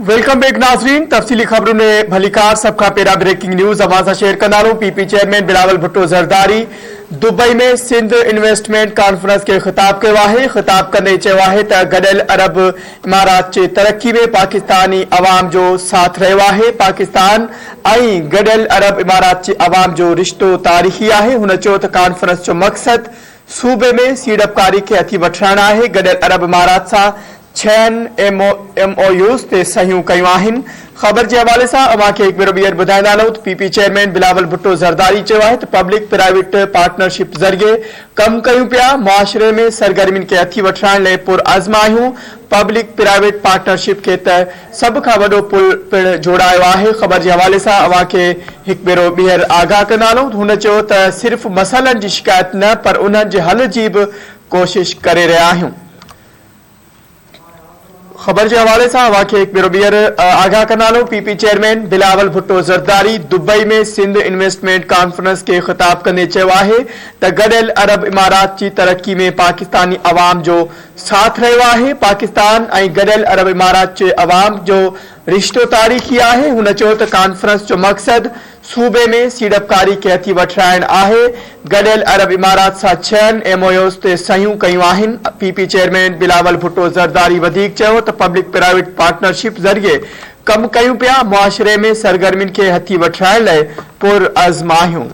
Welcome back नाजरीन। तफसीली खबरों ने भलीकार सबका पेरा ब्रेकिंग न्यूज अवाजा शेयर कनालों। PP chairman Bilawal Bhutto Zardari Dubai में सिंध इन्वेस्टमेंट कॉन्फ्रेंस के खिताब के वाहे खिताब करने चवाहे त गडल अरब इमारात चे तरक्की में पाकिस्तानी अवाम जो साथ रहा है। पाकिस्तान आई गडल अरब इमारात चे अवाम जो रिश्तो तारीखी है। हुन चो त कॉन्फ्रेंस जो मकसद सूबे में सीड़पकारी के हथी वठण है। गडल अरब इमारात सा 6 MOUs ते सहियूं कयूं आहिनि। ख़बर के हवाले से अवां खे एक भेरो ॿीहर ॿुधाईंदा हलूं त पीपी चेयरमैन बिलावल भुट्टो ज़रदारी चयो आहे त पब्लिक प्राइवेट पार्टनरशिप ज़रिए कम कयूं पिया। मुआशरे में सरगर्मियुनि खे हथी वठण लाइ पुरअज़्म आहियूं। पब्लिक प्राइवेट पार्टनरशिप के त सब खां वॾो पुल पिण जोड़ायो आहे। ख़बर के हवाले से अवां खे हिकु भेरो ॿीहर आगाह कंदा हलूं। हुन चयो त सिर्फ़ मसइलनि जी शिकायत न पर उन्हनि जे हल जी बि कोशिश करे रहिया आहियूं। खबर के हवाले से अवां खे एक भेरो ॿीहर आगाह कंदा हलूं। PP chairman Bilawal Bhutto Zardari Dubai में सिंध इन्वेस्टमेंट कॉन्फ्रेंस के खिताब कंदे चयो आहे त गडल अरब इमारात की तरक्की में पाकिस्तानी अवाम जो साथ रहियो आहे। पाकिस्तान ऐं गडल अरब इमारात जे अवाम जो रिश्तो तारीखी है। हुन चयो त कॉन्फ्रेंस जो मकसद सूबे में सीड़पकारी के हथी वठण आहे। गडल अरब इमारात सा 6 MOUs ते सहियूं कयूं आहिनि। पीपी चेयरमैन बिलावल भुट्टो ज़रदारी वधीक चयो त पब्लिक प्राइवेट पार्टनरशिप ज़रिए कम कयूं पिया। मुआशरे में सरगर्मियुनि के हथी वठण लाइ पुरअज़्म आहियूं।